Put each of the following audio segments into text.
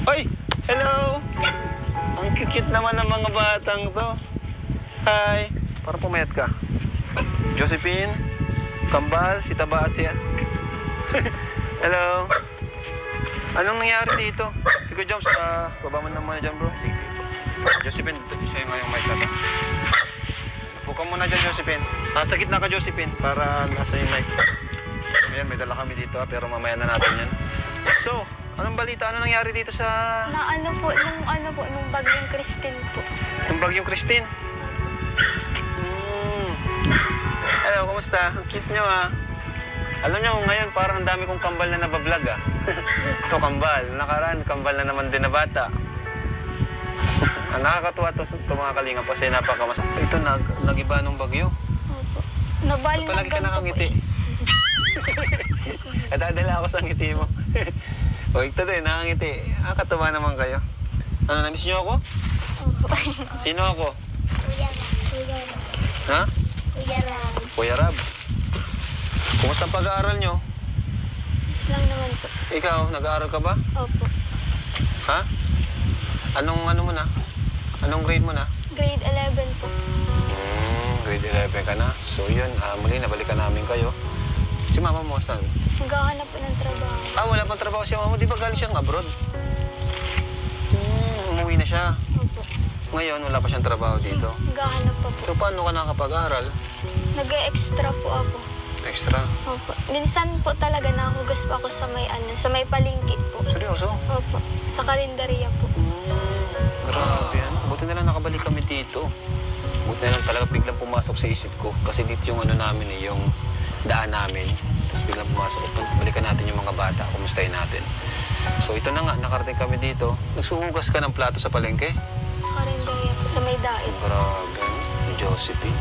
Hoy! Hello! Ang cute naman ng mga batang to. Hi! Parang pumayat ka. Josephine, Kambal, si Taba at siya. Hello! Anong nangyari dito? Si Kuya Joms, baba mo na muna dyan, bro. Sige. Josephine, siya yung mic natin. Buka muna dyan, Josephine. Sa gitna ka, Josephine, para nasa yung mic. Ayan, may dala kami dito, pero mamaya na natin yan. So, anong balita? Ano nangyari dito sa... Nung bagyong Christine po. Yung bagyong Christine? Hello, kumusta? Ang cute nyo, ha? Alam nyo, ngayon parang ang dami kong kambal na nabablog, ha? Ito, kambal. Nakaraan, kambal na naman din na bata. Nakakatuwa to mga kalinga kasi napakamas... Ito, nag-iba nung bagyo. Opo. Nabali palagi ka nakangiti. Nadadala ako sa ngiti mo. O, ito din, nakangiti. Katuwa naman kayo. Ano, namiss nyo ako? Opo. Sino ako? Kuya Rab. Ha? Kuya Rab. Kuya Rab. Kumusta ang pag-aaral nyo? Mas lang naman po. Ikaw, nag-aaral ka ba? Opo. Ha? Anong ano mo na? Anong grade mo na? Grade 11 po. Grade 11 ka na. So yun, muli nabalikan namin kayo. Si mama mo, saan? Maghahanap po ng trabaho. Wala pang trabaho si mama mo. Di ba galing siyang abroad? Umuwi na siya. Opo. Ngayon, wala pa siyang trabaho dito. Maghahanap pa po. So paano ka nakapag-aral? Nag-e-extra po ako. Extra? Opo. Minsan po talaga nahugas pa ako sa may palengke po. Seryoso? Opo. Sa karinderya po. Grabe yan. Buti na lang nakabalik kami dito. Buti na lang talaga biglang pumasok sa isip ko. Kasi dito yung ano namin yung daan namin. Tapos biglang pumasok. Balikan natin yung mga bata. Kumustahin natin. So ito na nga, nakarating kami dito. Nagsuhugas ka ng plato sa palengke? Sa karinderya po, sa may dait. Grabe. Yung Josephine.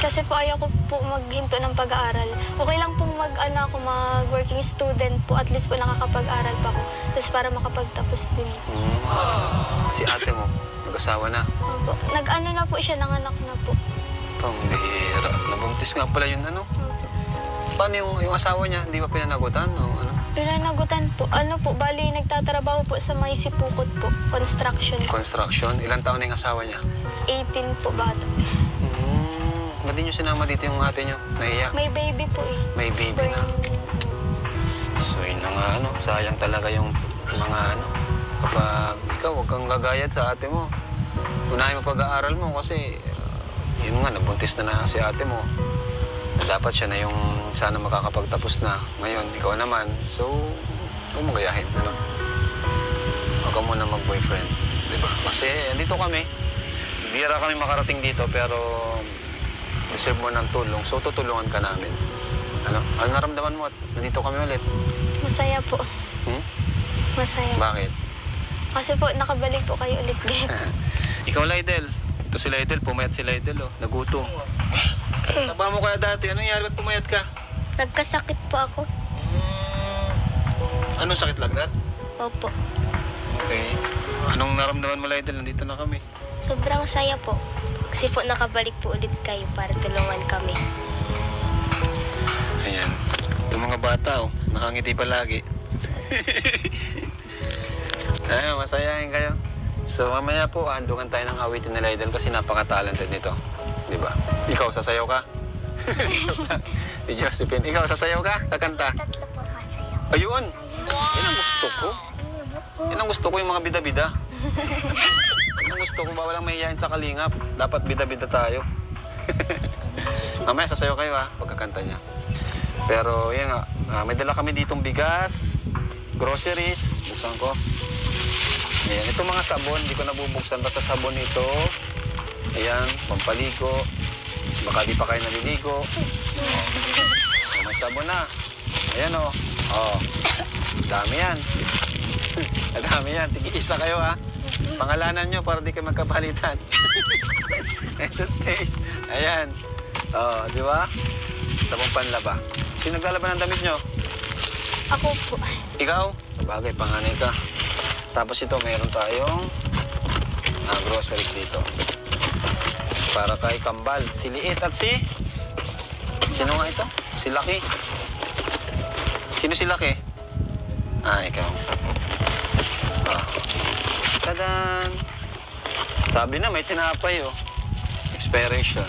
Kasi po ayaw ko po maghinto ng pag-aaral. Okay lang pong mag-working student po. At least po nakakapag-aral pa ako. Tapos para makapagtapos din. Si ate mo, mag-asawa na. Opo. Nag-ano na po siya, nanganak na po. Pambihira. Nabuntis nga pala yun, ano? Opo. Paano yung asawa niya? Hindi ba pinanagutan? O ano? Pinanagutan po. Ano po, bali nagtatrabaho po sa may sipukot po. Construction. Construction? Ilang taon na yung asawa niya? 18 po bata. Ba't di nyo sinama dito yung ate nyo? Nahiya? May baby po eh. May baby na. So yun na nga, ano, sayang talaga yung mga ano. Kapag ikaw, huwag kang gagayad sa ate mo. Unahin mo pag-aaral mo kasi yun nga, nabuntis na si ate mo. Dapat siya na yung sana makakapagtapos na. Ngayon, ikaw naman. So, huwag mo gayahin, ano? Huwag ka muna mag-boyfriend, di ba? Kasi andito kami. Bira kami makarating dito pero deserve mo ng tulong. So, tutulungan ka namin. Ano? Ano naramdaman mo at nandito kami ulit? Masaya po. Masaya. Bakit? Kasi po, nakabalik po kayo ulit dito. Ikaw, Lydel. Ito si Lydel. Pumayat si Lydel, oh. Nagutom. Taba mo kaya dati. Anong nangyari? Ba't pumayat ka? Nagkasakit po ako. Anong sakit lagnat? Opo. Okay. Anong naramdaman mo, Lydel? Nandito na kami. Sobrang saya po. Kasi po nakabalik po ulit kayo para tulungan kami. Ayan. Itong mga bata, oh. Nakangiti palagi. Ayun, masayahin kayo. So, mamaya po, handungan tayo ng awitin ni Lydel kasi napaka-talented nito. Di ba? Ikaw, sasayaw ka? Si Josephine. Ikaw, sasayaw ka? Kakanta? Tatlo po masayaw. Ayun! Yan ang gusto ko. Yan ang gusto ko, yung mga bida-bida. Yan ang gusto ko, ba walang mahihayin sa kalingap. Dapat bida-bida tayo. Mamaya, sasayaw kayo, ha? Pagkakanta niya. Pero, yan nga. May dala kami ditong bigas, groceries. Buksan ko. Ayan, ito mga sabon, hindi ko nabubuksan. Basta sabon ito. Ayan, pampaligo. Baka di pa kayo naliligo. May sabon na. Ayan, oh. Oh. Dami yan. Dami yan. Tigi-isa kayo, ha. Pangalanan nyo para di kayo magkapalitan. Ito taste. Ayan. Oh, di ba? Sabong panlaba. Sino naglalaban ng damit nyo? Ako po. Ikaw? Sabagay, panganay ka. Tapos ito, meron tayong groceries dito. Para kay Kambal. Si Liit at si... Sino nga ito? Si Lucky. Sino si Lucky? Ikaw. yan. Sabi na, may tinapay, oh. Expiration.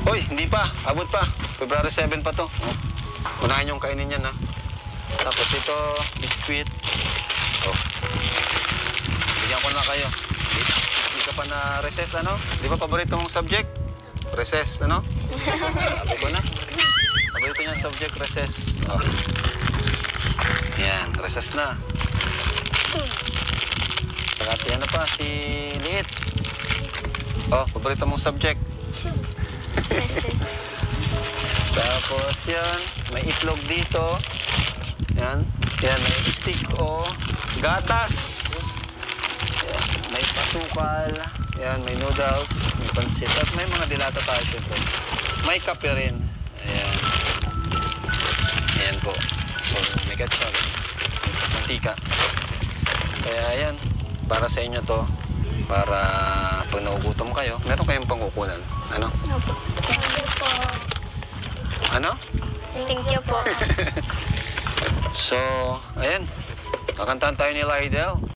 Uy, hindi pa. Abot pa. February 7 pa to. Oh. Unahin yung kainin yan, ha. Tapos ito, biscuit. Oh. Bigyan ko na kayo. Hindi ka pa na recess, ano? Di ba paborito mong subject? Recess, ano? Sabi ko na. Paborito niyang subject, recess. Oh. Yan, recess na. Saka si ano pa, si Liit. Oh, paborito mong subject. Recess. Tapos yan, may itlog dito. Yan, yan, may stick o gatas. Yan, may pasukal. Yan, may noodles, may pansit. At may mga dilata tayo syempre. May kape rin. Ayan. Ayan po. So, may ketchup. May mantika. Kaya yan, para sa inyo to. Para pag nagugutom kayo, meron kayong pangkukunan. Ano? Opo. Ano? Thank you po. So, ayan. Kakantahan tayo ni Lydell.